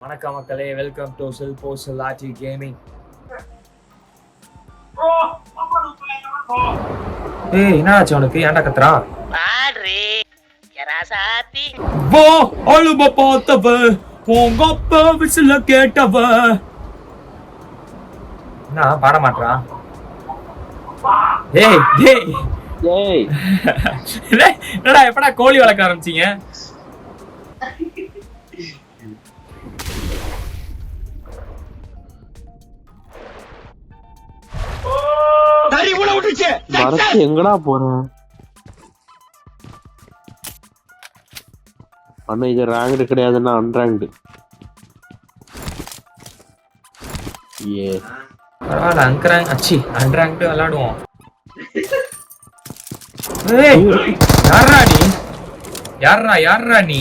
வணக்கம் மக்களே, welcome to சில்போ சில்லாச்சி gaming. ஏய், என்னாச்சு உனக்கு? ஏன்டா கத்துறா? பாரு கராசாத்தி வா அழுப பார்த்தவ உங்க அப்பா விசில கேட்டவ. என்ன பாட மாட்டா? ஏய் ஏய் ஏய் என்னடா எப்படா கோழி வளர்க்க ஆரம்பிச்சீங்க? மரத்து எங்கடா போறேன்? அண்ணா இது ரேங்க்டு கிடையாதுன்னா அன்ரேங்க்டு. ஏ பரவாயில்ல, அங்கரேங்க் அச்சி அன்ரேங்க்டு விளையாடுவோம். ஏய் யாரா நீ? யாரா நீ?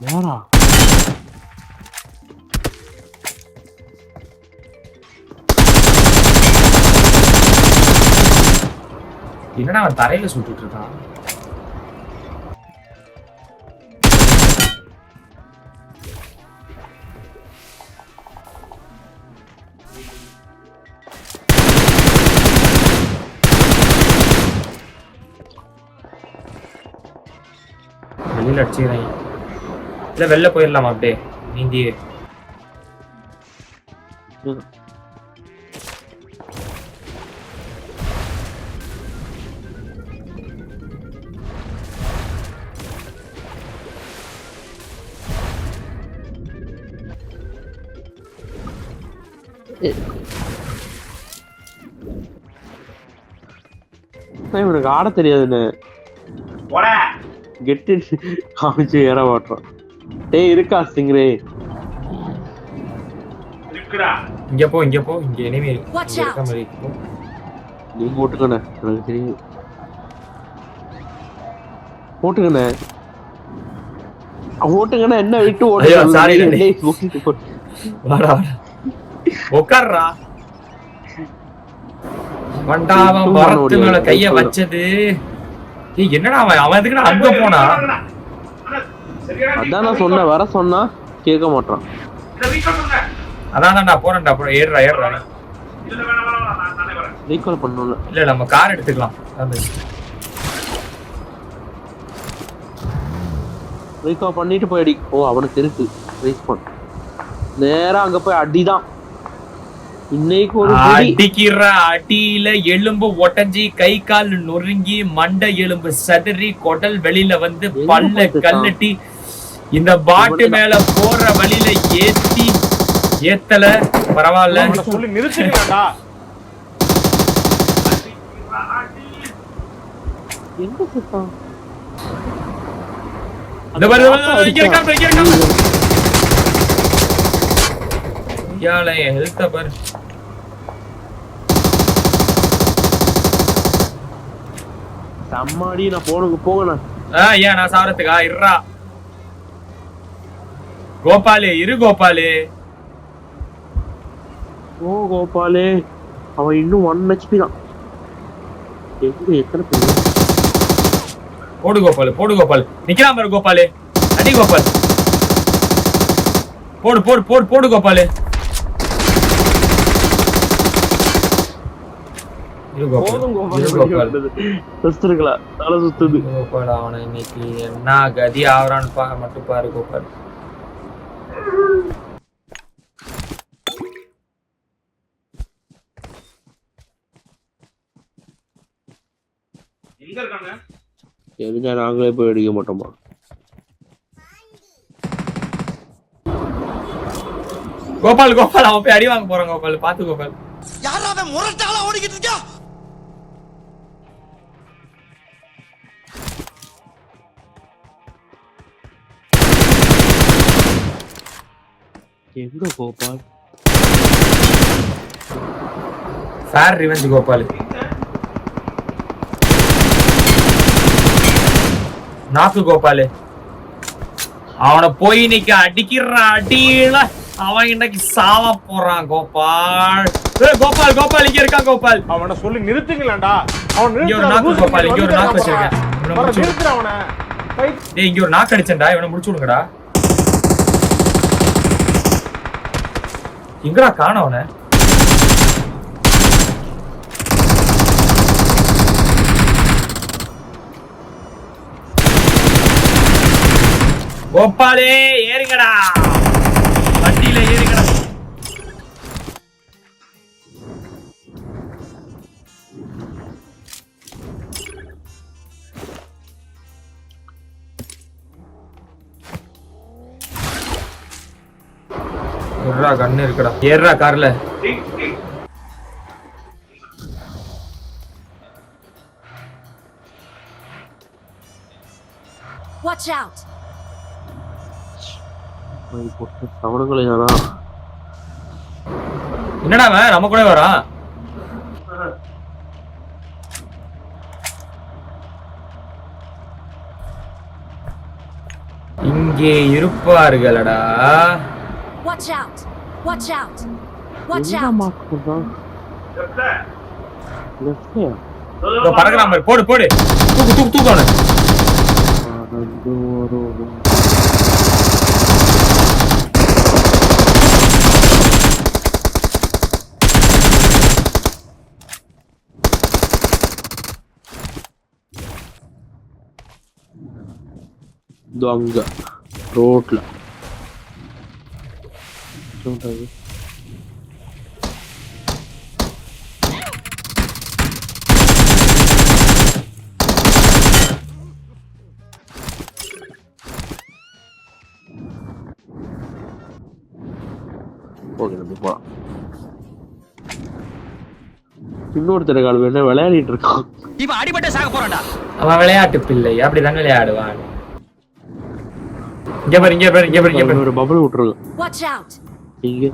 யாரா? என்னடா அவன் தரையில சுட்டுட்டு இருக்கான்? வெளியில அடிச்சுக்கிறேன். இல்ல வெளில போயிடலாமா அப்படியே நீந்தியே? இவனுக்கு ஆட தெரியாதுன்னு கெட்டு காமிச்சு ஏற மாட்டோம். டேய் இருக்கா சிங்கரே? இங்க போ இங்க எனிமே இருக்க மாதிரி போ. நீ போட்டுக்கண்ணே, எனக்கு தெரியும். போட்டுக்கண்ணே என்ன விட்டு உட்கார்றா. வண்டாவன் மரத்து மேல கைய வச்சது. என்னடா அவன் எதுக்கு அங்க போனா? அதான் நான் சொன்ன வர சொன்னா கேட்க மாட்டான். அதான் போறேன்டா. ஏறுறா ரீகால் பண்ணல. இல்ல நம்ம கார் எடுத்துக்கலாம். ரீகால் பண்ணிட்டு போய் அடி. ஓ அவனுக்கு இருக்கு ரீஸ்பான். நேரா அங்க போய் அடிதான். இன்னைக்கு ஒரு அடிக்கிற அடியில எலும்பு ஒட்டஞ்சி, கை கால் நொறுங்கி, மண்டை எலும்பு சதுரி, குடல் வெளியில வந்து பல்ல கல்லட்டி, இந்த பாட்டு மேல போற வழியில ஏத்தல. பரவாயில்ல, சொல்லி நிறுத்திடா. எங்க சுத்தம்? இந்த பாரு ஹெல்த்த பாரு. அம்மாடி நான் போகணும். ஏன் நான் சாவறதுக்கா? இருறா கோபாலு, கோபாலு. ஓ கோபாலே, அவன் இன்னும் 1 HP தான். எத்தனை பேர்? போடு கோபாலு நிக்கலாம் பாரு கோபாலு. அடி கோபால். போடு கோபாலு. அவனை இன்னைக்கு என்ன கதி ஆவறான்னு மட்டும் பாரு கோபால். தெரிஞ்சா நாங்களே போய் அடிக்க மாட்டோமா? கோபால் அவன் போய் அடி வாங்க போறான். கோபால் பாத்து கோபால். யாராவது முரட்டாளா ஓடிக்கிட்டு இருக்கா? எங்க கோபால்? Fair revenge Gopal. நாக்கு கோபால். அவனை போய் இன்னைக்கு அடிக்கிறான். அடியில அவன் இன்னைக்கு சாவ போறான் கோபால். கோபால் கோபால் இங்க இருக்கான் கோபால். அவனை சொல்லி நிறுத்துங்களேன்டா. அவன் இங்க ஒரு நாக்கு கோபால். இங்க ஒரு நாக்கு வச்சிருக்கேன். நிறுத்துற அவனை. டேய் இங்க ஒரு நாக்கு அடிச்சேன்டா. இவனை முடிச்சு விடுங்கடா. எங்கடா காணோம் அவனை? கோபாலே ஏறுங்கடா. வண்டியில ஏறுங்கடா. ஏறா கண்ணு இருக்குடா. ஏறா கார்ல. Watch out. என்னடா அவன் நம்ம கூட வரான்? இங்கே இருப்பார்களடா. Watch out. Watch out. Watch out. பறக்குறான் பாரு. போடு போடு. தூக்கு தூக்கு தூக்கு அவனை. அங்க ரோட்ல இன்னொருத்தர கால் வேணா விளையாடிட்டு இருக்கான். இவன் அடிபட்ட சாக போறான்டா. அவன் விளையாட்டு பிள்ளை. அப்படிதான் விளையாடுவான். இங்க பாரு இங்க பாரு இங்க பாரு இங்க பாரு. ஒரு பபிள் விட்டுருக்கு. Watch out. இங்க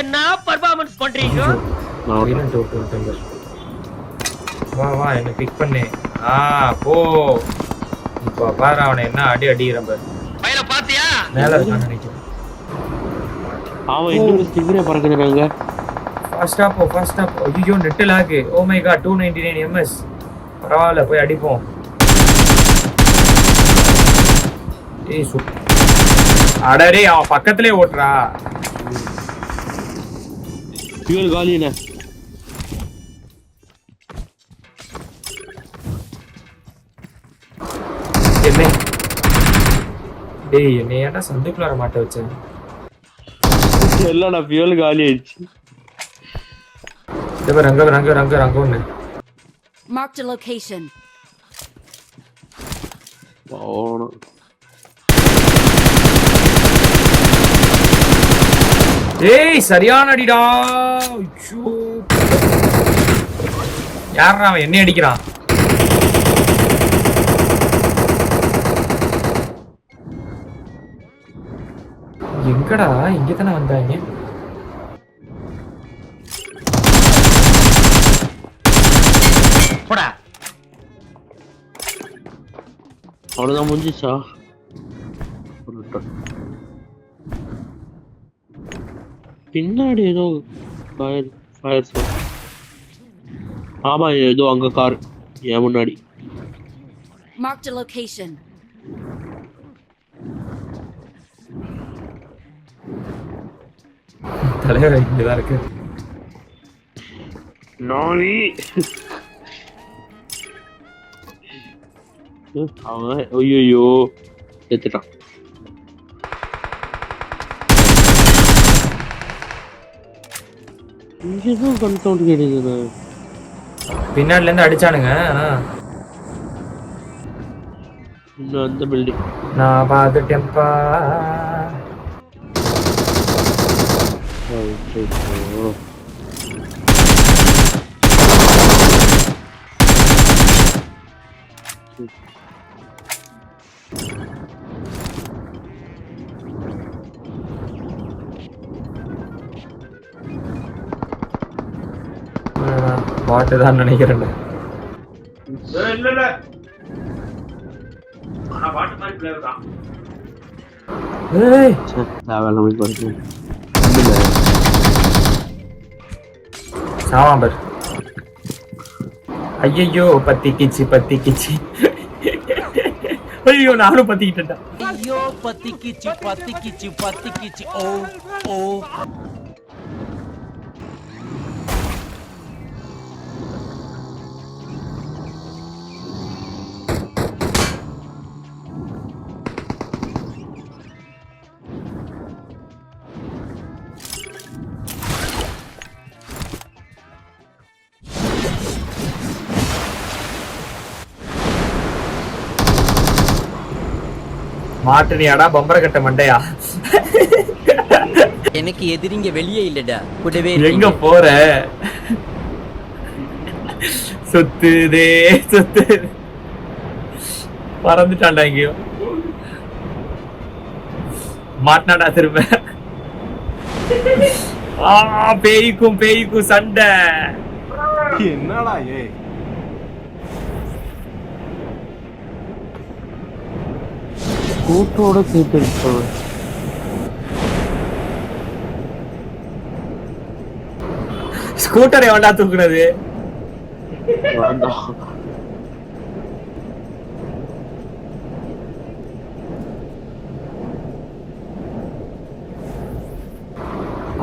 என்ன பெர்ஃபார்மன்ஸ் பண்றீங்க? வா வா என்ன பிக் பண்ணு. போ. இப்ப பாரு அவனை என்ன அடி அடிக்கிறான் பாரு. பையல பாத்தியா? மேல இருக்கான் நினைக்கிறேன். அவன் இன்னொரு ஸ்டிங்கரே பறக்குறாங்க. ஃபாஸ்டா போ ஃபாஸ்டா போ. ஐயோ net lag. Oh my god 299 ms. பரவாயில்ல போய் அடிப்போம். ஏய் சு அடரே அவன் பக்கத்திலே ஓட்றா. ஃபியூல் காலினா. என்ன டேய் என்ன ஏன்டா சந்துக்குள்ள மாட்ட வச்சேன்? இல்லடா ஃபியூல் காலி ஆயிடுச்சு. இதோ ரங்க ஒண்ணு. Marked a location. போணும். ஏய் சரியான அடிடா. ஐயோ யாரா அவன் என்ன அடிக்கிறான்? எங்கடா இங்க தானே வந்தாங்க. போடா. அவ்வளவுதான் முடிஞ்சிச்சா? பின்னாடி ஏதோ ஃபயர் ஆமா ஏதோ அங்க கார் ஏன் முன்னாடி. Marked a location. தலைவர் இங்கதான் இருக்கு. நானி அவன் ஐயோ செத்துட்டான். இங்கதான் கன்சவுண்ட் கேட்டுது. பின்னாடில இருந்து அடிச்சானுங்க. இன்னும் அந்த பில்டிங் நான் பாத்துட்டேன்ப்பா. பாட்டு தான் நினைக்கிறேன். இல்ல ஆனா பாட்டு மாதிரி பிளேயர் தான். ஏய் தேவையில்ல போய் பாருங்க. சாவாம்பர். ஐயோ பத்திக்கிச்சு. ஐயோ நானும் பத்திக்கிட்டேன். ஐயோ பத்திக்கிச்சு ஓ ஓ. மாட்டுனியாடா பம்பர கட்ட மண்டையா? எனக்கு எதிரிங்க வெளியே இல்லடா, கூடவே எங்க போற? சுத்துதே பறந்துட்டான்டா எங்கேயோ. மாட்டினாடா திரும்ப. பேய்க்கும் சண்டை. என்னடா ஏய் கூட்டோட சேர்த்து ஸ்கூட்டரை வேண்டா தூக்குறது.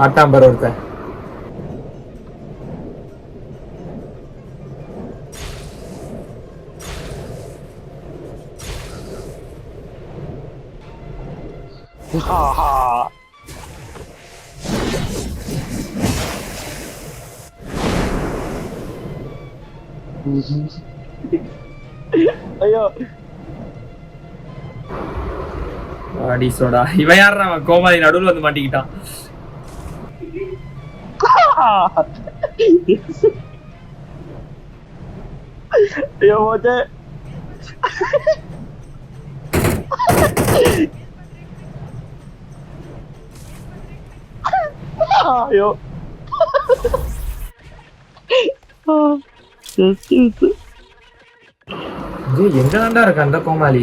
ஆட்டாம்பர் ஒருத்தன். ஐயோ அடி சோடா. இவன் யாரா? கோமாளி நடுவுல வந்து மாட்டிக்கிட்டான். ஐயோ போச்சே. ஐயோ எங்க தாண்டா இருக்க அந்த கோமாளி?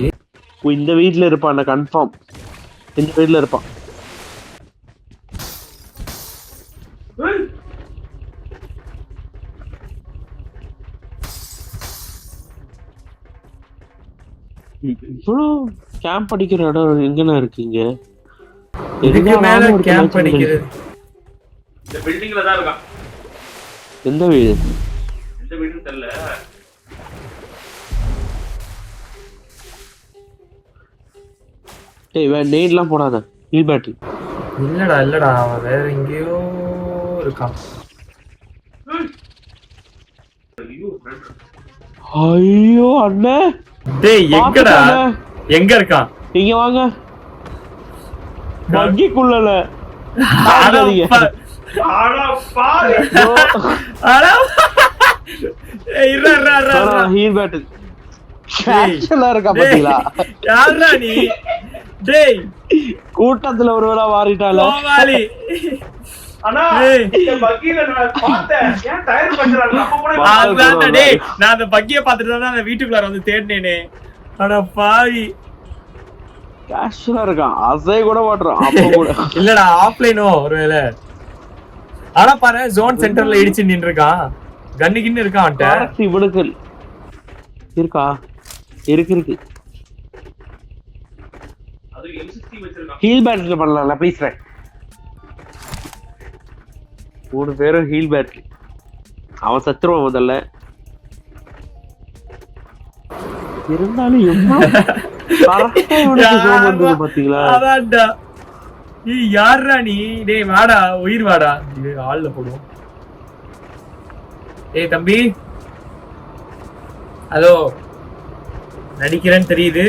இந்த வீட்ல இருப்பான் கன்ஃபார்ம். இந்த வீட்ல இருப்பான். இவ்வளோ கேம்ப் அடிக்கிற இடம் எங்கண்ணா இருக்கீங்க? இதுக்கு மேல கேம்ப் அடிக்கிறது இந்த பில்டிங்ல தான் இருக்கான். எந்த வீடு? எந்த வீடுன்னு தெரியல. டேய் நெய்ட்லாம் போடாத. ஹீல் பேட்டரி இல்லடா அவன் வேற எங்கேயோ இருக்கான். ஐயோ அண்ணே. டேய் எங்கடா? எங்க இருக்கான்? இங்க வாங்க. வங்கிக்குள்ளல. ஹீல் பேட்டரி இருக்கா பாத்தீங்களா? யாரா நீ? டேய் கூட்டத்துல ஒருவேளை மாறிட்டால. நான் அந்த பக்கிய பாத்துட்டு தான் அந்த வீட்டுக்குள்ளார வந்து தேடினேனே. அட பாவி கேஷுவலா இருக்கான். அசை கூட மாட்றான். அப்ப கூட இல்லடா ஆஃப்லைனோ ஒருவேளை. ஆனா பாரு ஜோன் சென்டர்ல இடிச்சு நின்று இருக்கான். கன்னுகின்னு இருக்கான் அவன்கிட்ட. இவனுக்கு இருக்கா? இருக்கு. ஹீல் பேட்டரி பண்ணலாம்ல பேசுறேன். 3 பேரும் ஹீல் பேட்டரி. அவன் சத்துருவான் முதல்ல. இருந்தாலும் பாத்தீங்களா? யாரா நீ? டேய் வாடா, உயிர் வாடா. இது ஆள்ல போடுவோம். ஏய் தம்பி, அதோ நடிக்கிறேன்னு தெரியுது.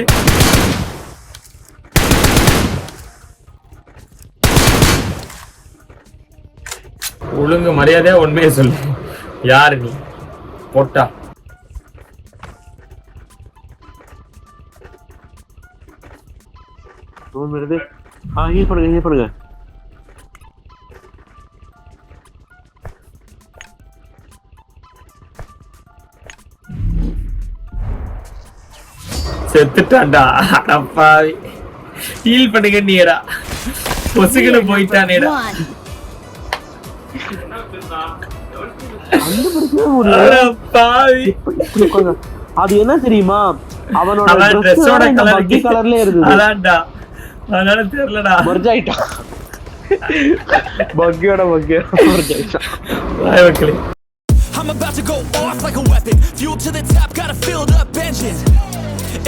ஒழுங்கு மரியாதையா உண்மையை சொல்லு. யாரு நீ? போட்டா ரூம் இருக்கு. ஹீல் பண்ணுங்க. செத்துட்டான்டா அடப்பாவி. ஹீல் பண்ணுங்க நீடா. பொசுக்குல போயிட்டானேடா. அந்த பிரச்சனை முடியல. அடப்பாவி. இப்படி உட்காருங்க. அது என்ன தெரியுமா, அவனோட அவன் dress ட்ரெஸ்ஸோட இந்த கலர் பக்கி கலர்ல இருக்குது. அதான்டா. அதனால தெரியலடா. மர்ஜ் ஆயிட்டான். பக்கியோட மர்ஜ் ஆயிட்டான். வாய் மக்களே. I'm about to go off like a weapon. Fuel to the top, got a filled up engine.